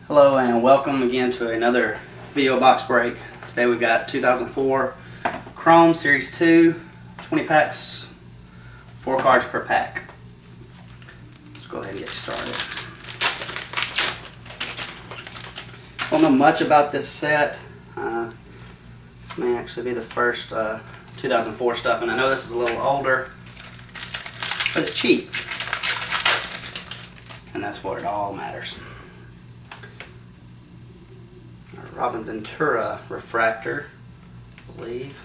Hello and welcome again to another video box break. Today we've got 2004 Chrome Series 2, 20 packs, 4 cards per pack. Let's go ahead and get started. Don't know much about this set. This may actually be the first 2004 stuff, and I know this is a little older, but it's cheap. And that's where it all matters. Robin Ventura refractor, I believe.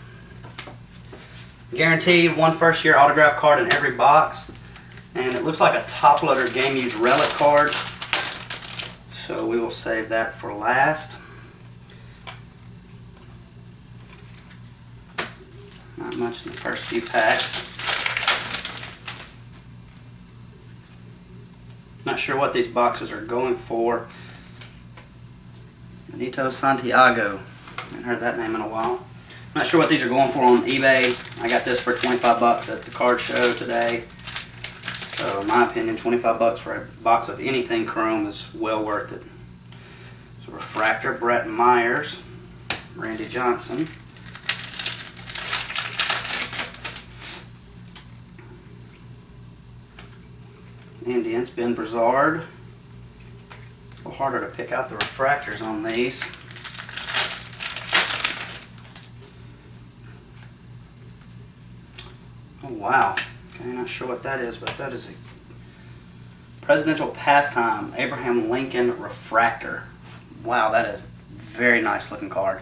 Guaranteed one first year autograph card in every box. And it looks like a top loader game used relic card. So we will save that for last. Not much in the first few packs. Not sure what these boxes are going for. Benito Santiago. I haven't heard that name in a while. Not sure what these are going for on eBay. I got this for 25 bucks at the card show today. So in my opinion, 25 bucks for a box of anything Chrome is well worth it. So refractor, Brett Myers, Randy Johnson. Indians, Ben Brizard. A little harder to pick out the refractors on these. Oh wow. Okay, not sure what that is, but that is a Presidential Pastime Abraham Lincoln refractor. Wow, that is a very nice looking card.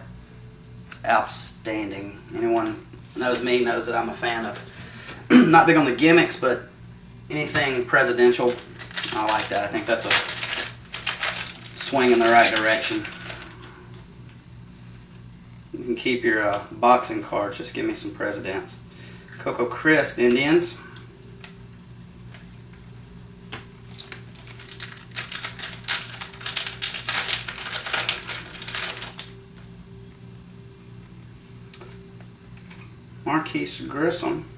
It's outstanding. Anyone who knows me knows that I'm a fan of not big on the gimmicks, but anything presidential, I like that. I think that's a swing in the right direction. You can keep your boxing cards, just give me some presidents. Coco Crisp, Indians. Marquise Grissom.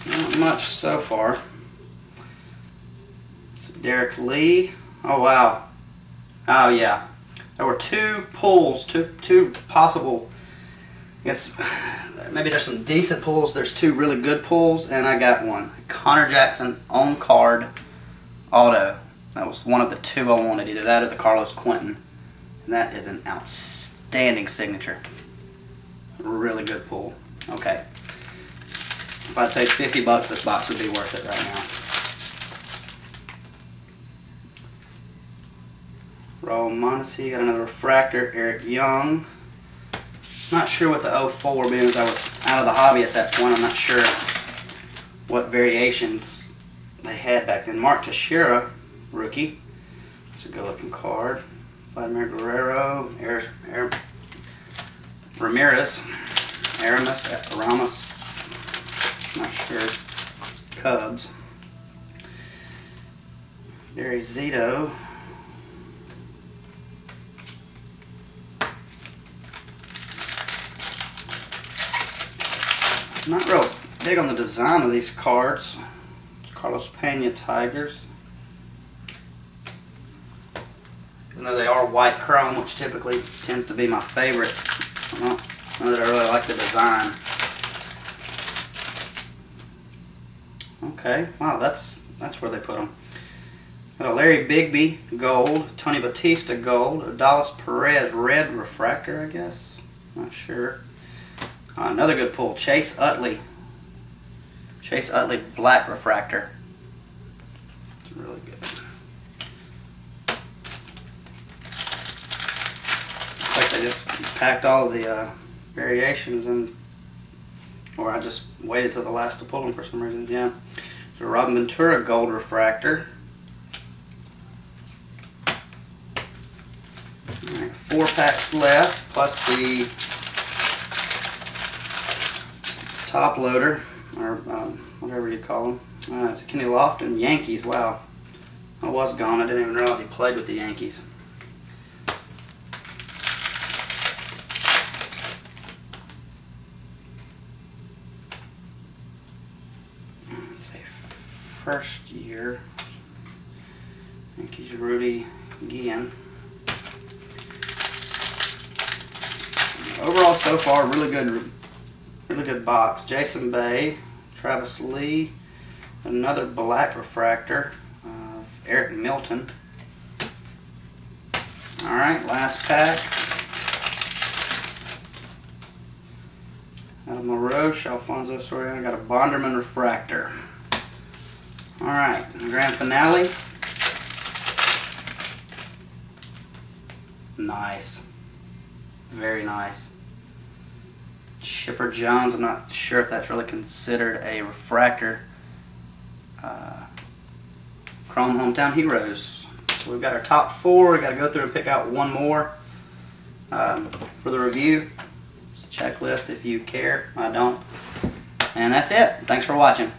Not much so far. Derek Lee. Oh wow. Oh yeah. There were two pulls, two possible, I guess maybe there's some decent pulls, there's two really good pulls, and I got one. Connor Jackson on card auto. That was one of the two I wanted, either that or the Carlos Quentin. And that is an outstanding signature. Really good pull. Okay. If I'd take 50 bucks, this box would be worth it right now. Raul Mondesi, got another refractor, Eric Young. Not sure what the 04 being, as I was out of the hobby at that point. I'm not sure what variations they had back then. Mark Teixeira, rookie. That's a good looking card. Vladimir Guerrero, Ramirez, Aramis, not sure, Cubs. Barry Zito. I'm not real big on the design of these cards. It's Carlos Pena Tigers. Even though they are white chrome, which typically tends to be my favorite, I don't know that I really like the design. Okay, wow, that's where they put them. Got a Larry Bigby gold, Tony Batista gold, Dallas Perez red refractor, I guess. Not sure. Another good pull, Chase Utley. Chase Utley black refractor. It's really good. Looks like they just packed all of the variations in, or I just waited till the last to pull them for some reason. Yeah. So Robin Ventura gold refractor. Alright, 4 packs left, plus the top loader, or whatever you call them. It's a Kenny Lofton Yankees. Wow. I was gone. I didn't even realize he played with the Yankees. First year Yankees Rudy Guillen. Overall, so far, really good box. Jason Bay, Travis Lee, another black refractor of Eric Milton. All right, last pack. Adam LaRoche, Alfonso Soriano, got a Bonderman refractor. All right, grand finale. Nice. Very nice. Chipper Jones, I'm not sure if that's really considered a refractor. Chrome Hometown Heroes. So we've got our top 4. We've got to go through and pick out one more for the review. It's a checklist if you care. I don't. And that's it. Thanks for watching.